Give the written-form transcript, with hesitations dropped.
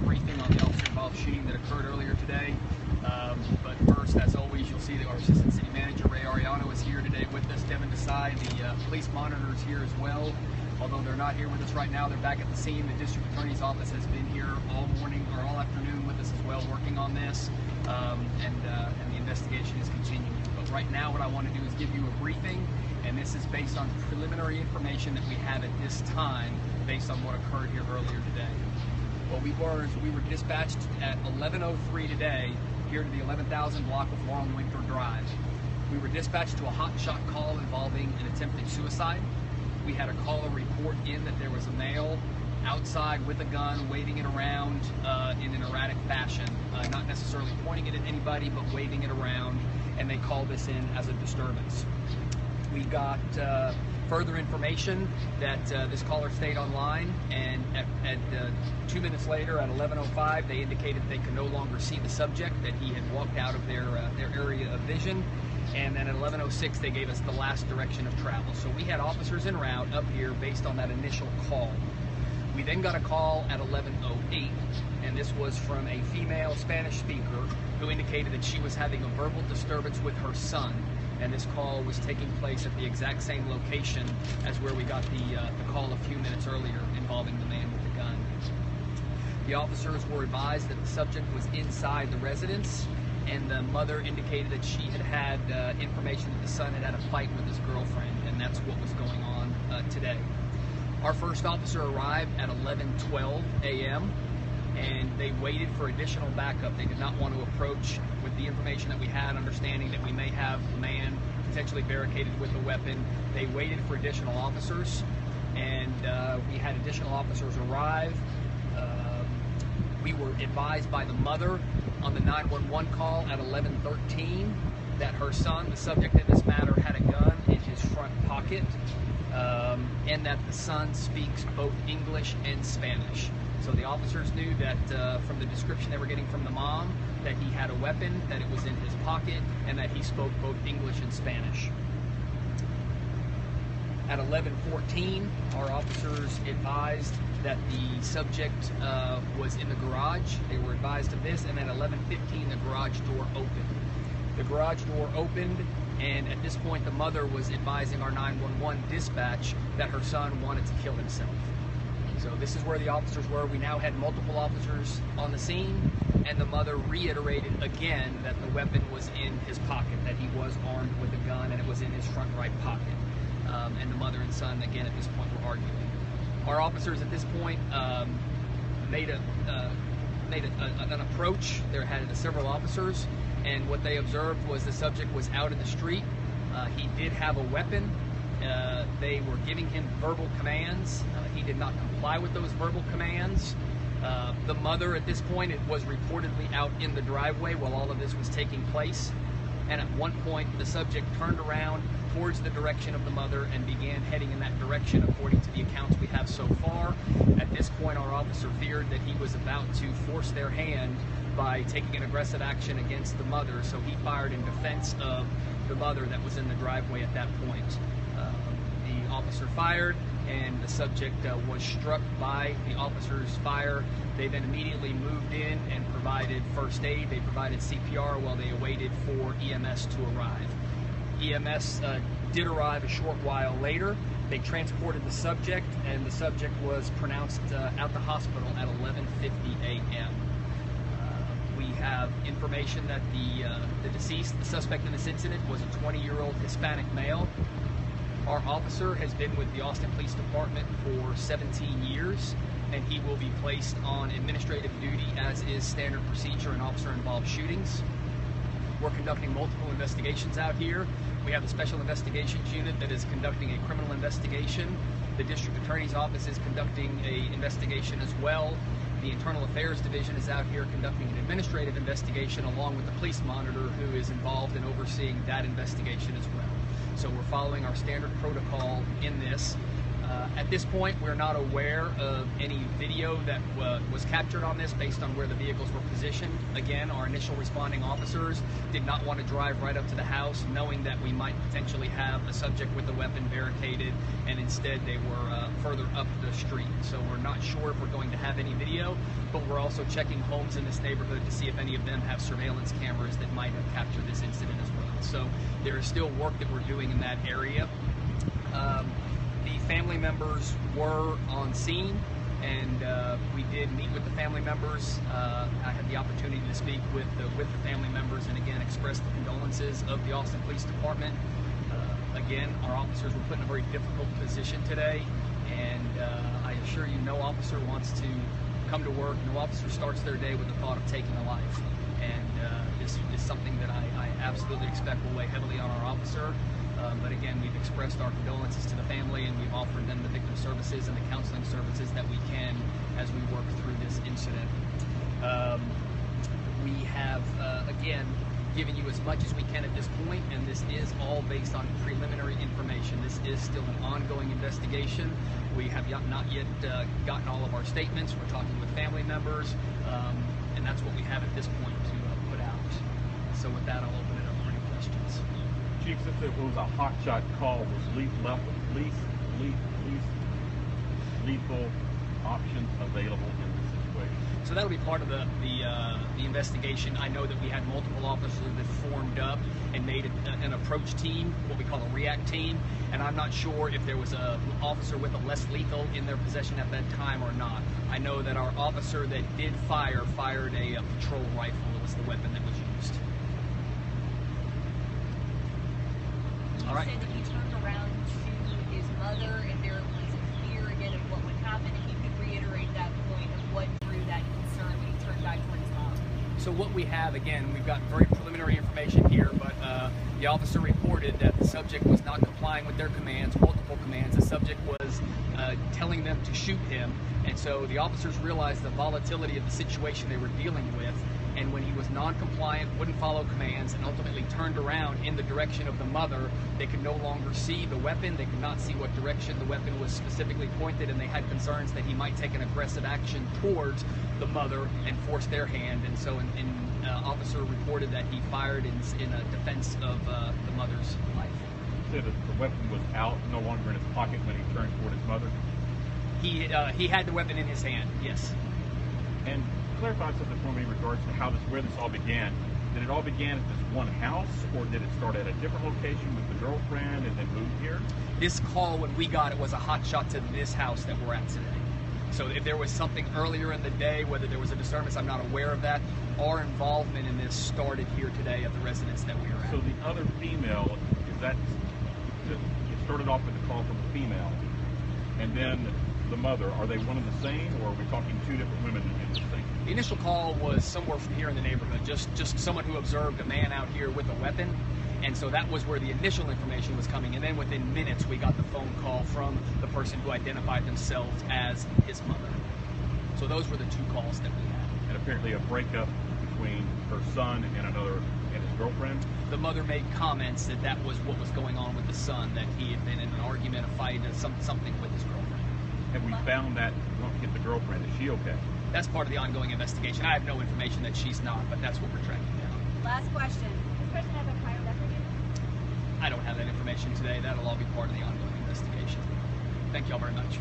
briefing on the officer-involved shooting that occurred earlier today. But first, as always, you'll see that our Assistant City Manager, Ray Ariano, is here today with us. Devin Desai, the police monitor, is here as well. Although they're not here with us right now, they're back at the scene. The District Attorney's Office has been here all morning or all afternoon with us as well, working on this, and the investigation is continuing. But right now, what I want to do is give you a briefing, and this is based on preliminary information that we have at this time, based on what occurred here earlier today. What we were dispatched at 11:03 today here to the 11,000 block of Long Winter Drive. We were dispatched to a hot shot call involving an attempted suicide. We had a caller report in that there was a male outside with a gun, waving it around in an erratic fashion, not necessarily pointing it at anybody, but waving it around, and they called this in as a disturbance. We got further information that this caller stayed online, and at 2 minutes later, at 11:05, they indicated they could no longer see the subject, that he had walked out of their area of vision. And then at 11:06, they gave us the last direction of travel. So we had officers en route up here based on that initial call. We then got a call at 11:08, and this was from a female Spanish speaker who indicated that she was having a verbal disturbance with her son. And this call was taking place at the exact same location as where we got the call a few minutes earlier involving the man with the gun. The officers were advised that the subject was inside the residence, and the mother indicated that she had information that the son had a fight with his girlfriend, and that's what was going on today. Our first officer arrived at 11:12 a.m., and they waited for additional backup. They did not want to approach with the information that we had, understanding that we may have a man potentially barricaded with a weapon. They waited for additional officers, and we had additional officers arrive. We were advised by the mother on the 911 call at 11:13 that her son, the subject in this matter, had a gun in his front pocket, and that the son speaks both English and Spanish. So the officers knew that from the description they were getting from the mom, that he had a weapon, that it was in his pocket, and that he spoke both English and Spanish. At 11:14, our officers advised that the subject was in the garage. They were advised of this, and at 11:15, the garage door opened. The garage door opened, and at this point, the mother was advising our 911 dispatch that her son wanted to kill himself. So this is where the officers were. We now had multiple officers on the scene, and the mother reiterated again that the weapon was in his pocket, that he was armed with a gun, and it was in his front right pocket. And the mother and son, again, at this point, were arguing. Our officers at this point made an approach. There had several officers, and what they observed was the subject was out in the street. He did have a weapon. They were giving him verbal commands. He did not comply with those verbal commands. The mother at this point was reportedly out in the driveway while all of this was taking place. And at one point, the subject turned around towards the direction of the mother and began heading in that direction, according to the accounts we have so far. At this point, our officer feared that he was about to force their hand by taking an aggressive action against the mother, so he fired in defense of the mother that was in the driveway at that point. The officer fired, and the subject was struck by the officer's fire. They then immediately moved in and provided first aid. They provided CPR while they awaited for EMS to arrive. EMS did arrive a short while later. They transported the subject, and the subject was pronounced at the hospital at 11:50 a.m. We have information that the deceased, the suspect in this incident, was a 20-year-old Hispanic male. Our officer has been with the Austin Police Department for 17 years, and he will be placed on administrative duty, as is standard procedure in officer-involved shootings. We're conducting multiple investigations out here. We have the Special Investigations Unit that is conducting a criminal investigation. The District Attorney's Office is conducting an investigation as well. The Internal Affairs Division is out here conducting an administrative investigation, along with the police monitor, who is involved in overseeing that investigation as well. So we're following our standard protocol in this. At this point, we're not aware of any video that was captured on this based on where the vehicles were positioned. Again, our initial responding officers did not want to drive right up to the house, knowing that we might potentially have a subject with a weapon barricaded, and instead they were further up the street. So we're not sure if we're going to have any video, but we're also checking homes in this neighborhood to see if any of them have surveillance cameras that might have captured this incident as well. So there is still work that we're doing in that area. The family members were on scene, and we did meet with the family members. I had the opportunity to speak with the family members and again express the condolences of the Austin Police Department. Again, our officers were put in a very difficult position today, and I assure you no officer wants to come to work, no officer starts their day with the thought of taking a life. And this is something that I absolutely expect will weigh heavily on our officer. But again, we've expressed our condolences to the family, and we've offered them the victim services and the counseling services that we can as we work through this incident. We have, again, given you as much as we can at this point, and this is all based on preliminary information. This is still an ongoing investigation. We have not yet gotten all of our statements. We're talking with family members, and that's what we have at this point to put out. So with that, I'll open it up for any questions. Chief, since it was a hotshot call, was lethal options available in this situation? So that'll be part of the investigation. I know that we had multiple officers that formed up and made an approach team, what we call a react team, and I'm not sure if there was an officer with a less lethal in their possession at that time or not. I know that our officer that did fired a patrol rifle. It was the weapon that was used. You said that he turned around to his mother, and there was a fear again of what would happen. If you could reiterate that point of what drew that concern when he turned back towards mom. So what we have, again, we've got very preliminary information here, but the officer reported that the subject was not complying with their commands, multiple commands. The subject was telling them to shoot him, and so the officers realized the volatility of the situation they were dealing with. And when he was non-compliant, wouldn't follow commands, and ultimately turned around in the direction of the mother, they could no longer see the weapon. They could not see what direction the weapon was specifically pointed, and they had concerns that he might take an aggressive action towards the mother and force their hand. And so an officer reported that he fired in defense of the mother's life. You said that the weapon was out, no longer in his pocket when he turned toward his mother? He had the weapon in his hand, yes. And clarify something for me in regards to where this all began. Did it all begin at this one house, or did it start at a different location with the girlfriend and then move here? This call, when we got it, was a hot shot to this house that we're at today. So if there was something earlier in the day, whether there was a disturbance, I'm not aware of that. Our involvement in this started here today at the residence that we were at. So the other female, it started off with a call from a female, and then the mother, are they one and the same, or are we talking two different women in this thing? The initial call was somewhere from here in the neighborhood, just someone who observed a man out here with a weapon, and so that was where the initial information was coming, and then within minutes we got the phone call from the person who identified themselves as his mother. So those were the two calls that we had. And apparently a breakup between her son and his girlfriend? The mother made comments that was what was going on with the son, that he had been in an argument, a fight, something with his girlfriend. Have we found that, don't forget the girlfriend, is she okay? That's part of the ongoing investigation. I have no information that she's not, but that's what we're tracking down. Last question. Does this person have a prior record? I don't have that information today. That'll all be part of the ongoing investigation. Thank you all very much.